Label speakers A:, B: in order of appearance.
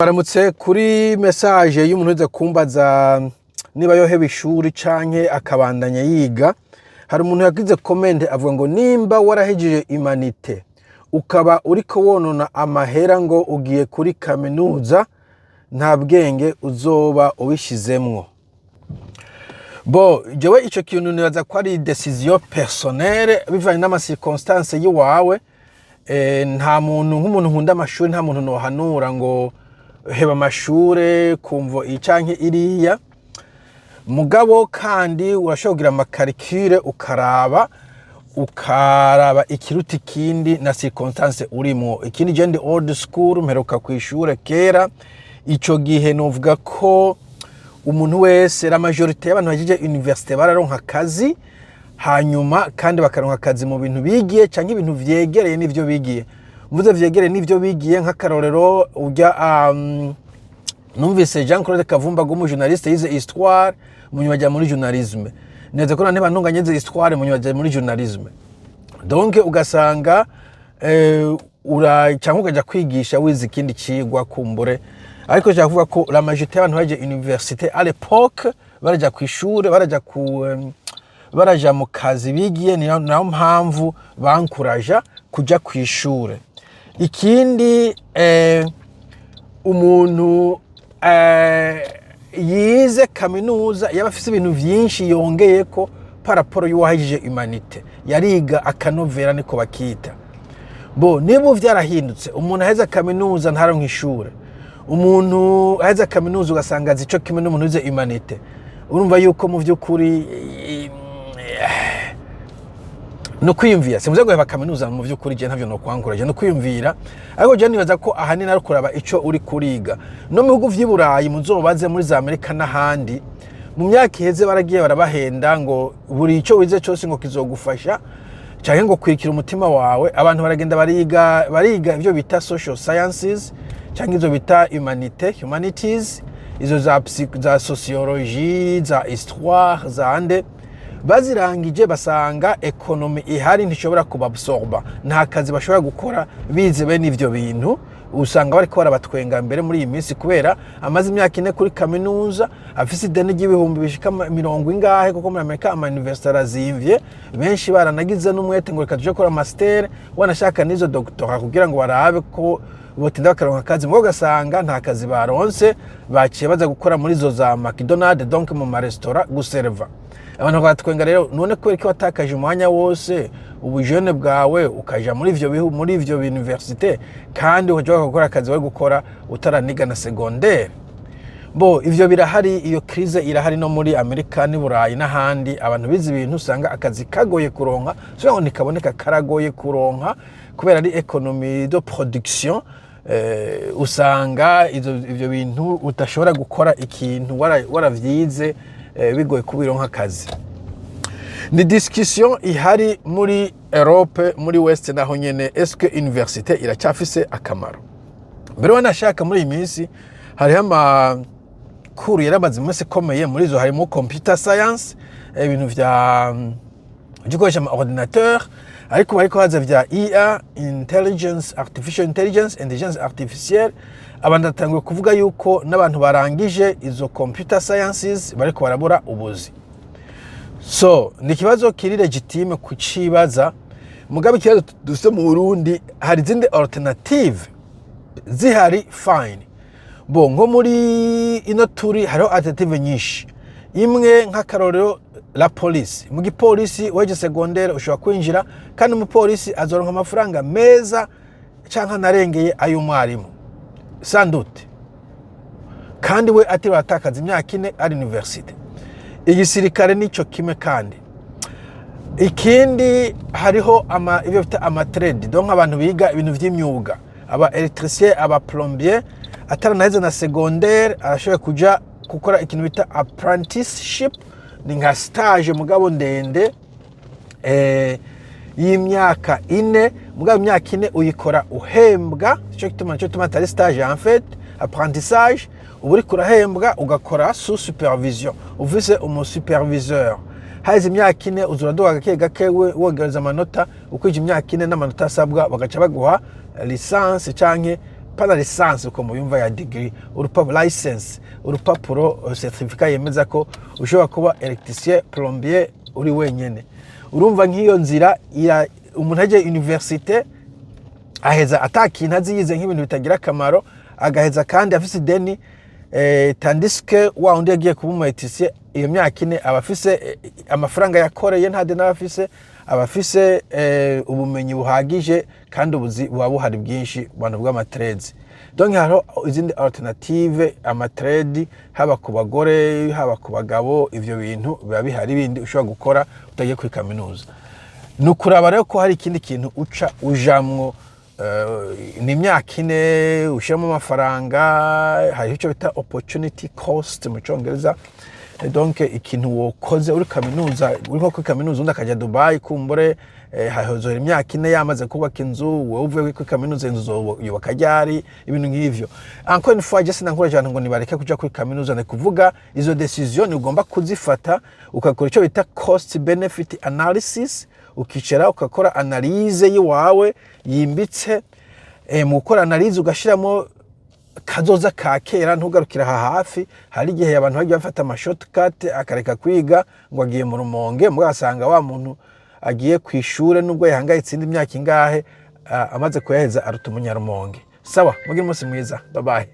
A: Baramutse kuri message y'umuntu uze kumbaza niba yoheba ishuri canke akabandanya yiga. Hari umuntu yagize comment avuga ngo nimba warahejeje imanite ukaba uriko wonona amahera ngo ugiye kuri kaminuza nta bwenge uzoba ubishizemwo. Bo jewe ico kintu nibaza ko ari decision personnelle bivanye n'ama circonstances yiwawe. Nta muntu nk'umuntu nkunda amashuri nta muntu nohanura ngo heba amashure kumvo icanke iriya mugabo kandi urashogira amakarikire ukaraba ikiruta ikindi na circonstance urimo. Ikindi je ndi old school mperuka kwishure kera ico gihe novuga ko umuntu wese la majorité y'abantu bajeje université bararonka akazi hanyuma kandi bakaronka akazi mu bintu bigiye canke ibintu vyegereye n'ivyo bigiye. Mvuze vyegereye n'ivyo bigiye nk'akarorero urya numvise Jean Claude Kavumba gumu journaliste yize histoire munyuma ajya muri journalisme. Neza ko nane bantunganye yize histoire munyuma ajya muri journalisme. Donc ugasanga canke ukaja kwigisha wize ikindi cigwa kumbure. Ariko je kuvuga ko la majorité y'abantu baje université à l'époque baraja kwishure baraja mu kazi bigiye naho mpamvu bankuraja kuja kwishure. Ikindi umuntu yize kaminuza yaba afise ibintu vyinshi yongeyeko paraporo y'uwahejije humanité yariga akanovera niko bakita. Bo niba vyarahindutse umuntu aheza kaminuza ntaronka ishure, umuntu aheza kaminuza ugasanga azi ico kimwe n'umuntu wize humanité, urumva yuko mu vy'ukuri no kwiyumvira simvuze ngo heba kaminuza mu vy'ukuri je ntavyo no kwankuraje no kwiyumvira. Ariko je nibaza ko ahanini ari kuraba ico uri kuriga. No mu bihugu vy'Iburayi muzobaze muri za Amerika n'ahandi mu myaka iheze baragiye barabahenda ngo buri ico wize cyose ngo kizogufasha canke ngo kwirikira umutima wawe. Abantu baragenda bariga ivyo bita social sciences canke izo bita humanities, izo za sociologie, za histoire, za ande bazirangije basanga economy ihari ntishobora kubabsorba, nta kazi bashobora gukora bize bene ivyo bintu. Usanga bariko barabatwenga mbere muri iyi minsi kubera amaze imyaka 4 kuri kaminuza afise ideni ry'ibihumbi bishika 70 ingahe kuko muri Amerika ama university arazimvye, benshi baranagize n'umwete ngo reka tuje gukora master wanashaka nizo doctora kugira ngo barabe ko botinda bakaronka akazi. Mwo gasanga nta kazi baronse baciye baza gukora muri zo za McDonald's, donc mu ma restaurant guserva. Abantu batwenga rero none ko iki watakaje umwanya wose ubujene bwawe ukaja muri ivyo université kandi ukaja gukora akazi we gukora utaraniga na secondaire. Bo ivyo birahari, iyo crise irahari no muri Amerika ni Burayi n'ahandi. Abantu bize ibintu usanga akazi kagoye kuronka, so nikaboneka karagoye kuronka kubera ari economie de production. Usanga ivyo bintu utashobora gukora ikintu waravyize bigoye kubironka akazi. Ni discussion ihari muri Europe muri West naho nyene, eske université iracyafise akamaro? Mbere wanashaka muri iminsi hari amakuru yarabaze mwese komeye muri zo harimo computer science, ibintu vya gukoresha ama ordinateur, ariko bariko haza vya IA, artificial intelligence artificielle. Abantu batanguye kuvuga yuko n'abantu barangije izo computer sciences bariko barabura ubuzi. So ni kibazo kiri legitime kucibaza, mugabe ikibazo dufite mu Burundi hari izindi alternative zihari fine. Bo nko muri ino turi hariho alternative nyinshi. Imwe nk'akarorero la police, mu gipolisi weje secondaire ushobora kwinjira kandi mu polisi azoronka amafaranga meza canka narengeye ay'umwarimu sandute, kandi we ati batakaza imyaka 4 ari university. Igisirikare nico kimwe kandi. Ikindi hariho ivyo bita amatrade, donc abantu biga ibintu vy'imyuga, aba electricien, aba plombier ataranaheze na secondaire arashoboye kuja gukora ikintu bita apprenticeship, ni nka stage mugabo ndende y'imyaka 4. Mugabo imyaka 4 uyikora uhembwa, cyo kituma atari stage en fait apprentissage. Uburi kurahembwa ugakora sous supervision, uvise umu superviseur. Haize imyaka 4 uzuraduga gake wogereza amanota, ukwije imyaka 4 n'amanota asabwa bagaca baguha licence canke pana lisansi uko muyumva ya degree, urupapuro license, urupapuro certificat yemeza ko ushobora kuba electricien plombier uri wenyene. Urumva nk'iyo nzira umuntu aje universite aheza atakintu aziyize nk'ibintu bitagira akamaro, agaheza kandi afise ideni, tandis que wa undi yagiye kuba umu electricien iyo myaka ine aba afise amafaranga yakoreye, nta deni aba afise, aba afise ubumenyi buhagije kandi ubuzi buba buhari bwinshi bantu bw'amatrades. Donc haro izindi alternative amatrade, haba ku bagore haba ku bagabo, ivyo bintu biba bihari bindi ushobora gukora utagiye kuri kaminuza. Nukuraba rero ko hari ikindi kintu uca ujamwo, ni imyaka ine ushiramo amafaranga, hari icyo bita opportunity cost mu Cyongereza. Donc ikintu wokoze uri kaminuza, uri nko kuri kaminuza undi akajya Dubai kumbure, hahozohera imyaka ine yamaze kubaka inzu, wowe uvuye kuri kaminuza inzu yubaka ryari, ibintu nk'ivyo. Encore une fois, jese nankura cyane ngo nibareke kuja kuri kaminuza, ne kuvuga izo decision ugomba kuzifata ukakora icyo bita cost benefit analysis, ukicara ukakora analyse yiwawe yimbitse, mu gukora analyse ugashiramo kazoza ka kera, ntugarukira hafi. Hari igihe abantu bagiye bafata ama shortcut akareka kwiga ngo agiye mu Rumonge, mugasanga wa muntu agiye kwishure nubwo yahangayitse indi myaka ingahe, amaze kuyaheza aruta umunyarumonge. Sawa, mugire umunsi mwiza, bye bye.